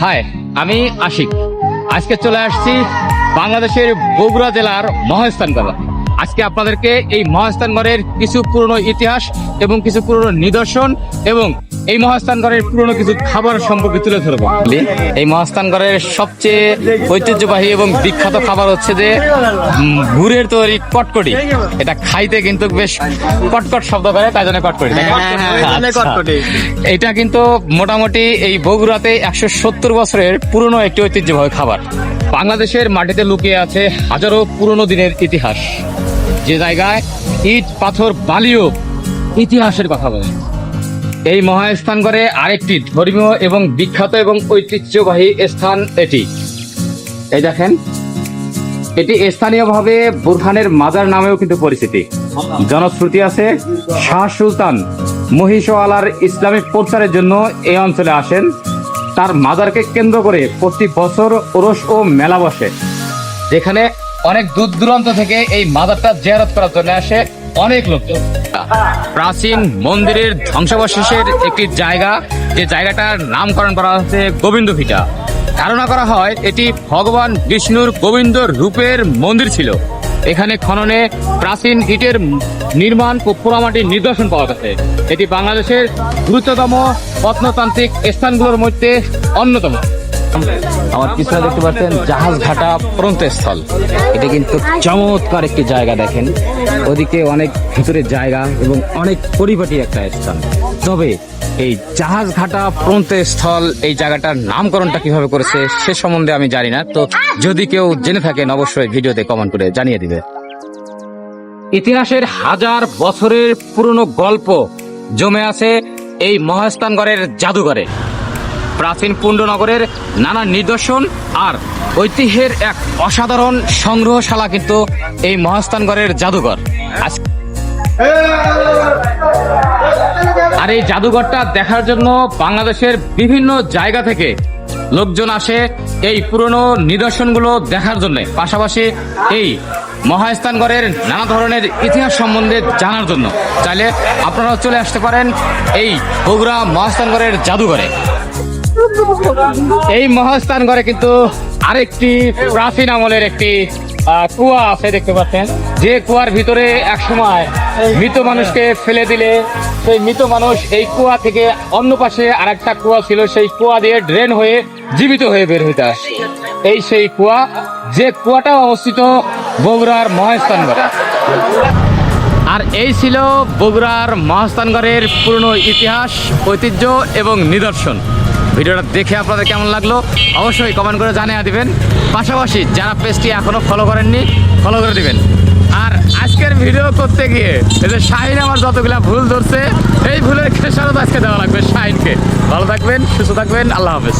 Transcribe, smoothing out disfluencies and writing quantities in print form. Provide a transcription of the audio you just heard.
High, আমি আশিক। আজকে চলে আসছি বাংলাদেশের বগুড়া জেলার মহাস্থানগড়। আজকে আপনাদেরকে এই মহাস্থানগড়ের কিছু পুরনো ইতিহাস এবং কিছু পুরনো নিদর্শন এবং এই মহাস্থানগড়ের পুরনো কিছু খাবার সম্পর্কে তুলে ধরবো। এই মহাস্থানগড়ের সবচেয়ে ঐতিহ্যবাহী এবং বিখ্যাত খাবার হচ্ছে যে গুড়ের তৈরি কটকটি। এটা খাইতে কিন্তু বেশ কটকট শব্দ করে, তাই জন্য কটকটি। এটা কিন্তু মোটামুটি এই বগুড়াতে 170 বছরের পুরনো একটি ঐতিহ্যবাহী খাবার। বাংলাদেশের মাটিতে লুকিয়ে আছে হাজারো পুরনো দিনের ইতিহাস, যে জায়গায় ইট পাথর বালিও ইতিহাসের কথা বলে। এই মহাস্থানগড়ে আরেকটি ধর্মীয় এবং বিখ্যাত এবং ঐতিহ্যবাহী স্থান এটি। এই দেখেন, এটি স্থানীয়ভাবে বুরহানের মাজার নামেও কিন্তু পরিচিতি। জনশ্রুতি আছে শাহ সুলতান মহিষওয়ালার ইসলামিক প্রচারের জন্য এই অঞ্চলে আসেন। তার মাজারকে কেন্দ্র করে প্রতি বছর ওরস ও মেলা বসে, যেখানে অনেক দূর দূরান্ত থেকে এই মাজারটা জিয়ারত করার জন্য আসে অনেক লোকজন। প্রাচীন মন্দিরের ধ্বংসাবশেষের একটি জায়গা, যে জায়গাটার নামকরণ করা হচ্ছে গোবিন্দ ভিটা। ধারণা করা হয় এটি ভগবান বিষ্ণুর গোবিন্দ রূপের মন্দির ছিল। এখানে খননে প্রাচীন ইটের নির্মাণ ও পোড়ামাটির নিদর্শন পাওয়া গেছে। এটি বাংলাদেশের গুরুত্বতম প্রত্নতান্ত্রিক স্থানগুলোর মধ্যে অন্যতম। আমার পিছনে দেখতে পাচ্ছেন জাহাজ ঘাটা প্রন্তস্থল। এটা কিন্তু চমৎকার একটি জায়গা। দেখেন ওদিকে অনেক ভিতরের জায়গা এবং অনেক পরিপাটি একটা স্থান। তবে এই জাহাজ ঘাটা প্রন্তস্থল, এই জায়গাটার নামকরণটা কিভাবে করেছে সে সম্বন্ধে আমি জানি না। তো যদি কেউ জেনে থাকেন অবশ্যই ভিডিওতে কমেন্ট করে জানিয়ে দিবে। ইতিহাসের হাজার বছরের পুরনো গল্প জমে আছে এই মহাস্থানগড়ের জাদুঘরে। প্রাচীন পুণ্ডনগরের নানা নিদর্শন আর ঐতিহ্যের এক অসাধারণ সংগ্রহশালা কিন্তু এই মহাস্থানগড়ের জাদুঘর। আর এই জাদুঘরটা দেখার জন্য বাংলাদেশের বিভিন্ন জায়গা থেকে লোকজন আসে এই পুরনো নিদর্শনগুলো দেখার জন্য, পাশাপাশি এই মহাস্থানগড়ের নানা ধরনের ইতিহাস সম্বন্ধে জানার জন্য। চাইলে আপনারাও চলে আসতে পারেন এই বগুড়া মহাস্থানগড়ের জাদুঘরে। এই মহাস্থানগড়ে কিন্তু আরেকটি প্রাচীন আমলের একটি কুয়া আছে, দেখতে পাচ্ছেন। যে কুয়ার ভিতরে একসময় মৃত মানুষকে ফেলে দিলে সেই মৃত মানুষ এই কুয়া থেকে অন্য পাশে আরেকটা কুয়া ছিল, সেই কুয়া দিয়ে ড্রেন হয়ে জীবিত হয়ে বের হইতে আসে। এই সেই কুয়া, যে কুয়াটা অবস্থিত বগুড়ার মহাস্থানগড়ে। আর এই ছিল বগুড়ার মহাস্থানগড়ের পুরনো ইতিহাস, ঐতিহ্য এবং নিদর্শন। ভিডিওটা দেখে আপনাদের কেমন লাগলো অবশ্যই কমেন্ট করে জানিয়ে দিবেন। পাশাপাশি যারা পেজটি এখনো ফলো করেননি ফলো করে দিবেন। আর আজকের ভিডিও করতে গিয়ে এই যে শাহিন আমার যতগুলা ভুল ধরছে, এই ভুলের খেসারত আজকে দেওয়া লাগবে শাহিনকে। ভালো থাকবেন, সুস্থ থাকবেন, আল্লাহ হাফেজ।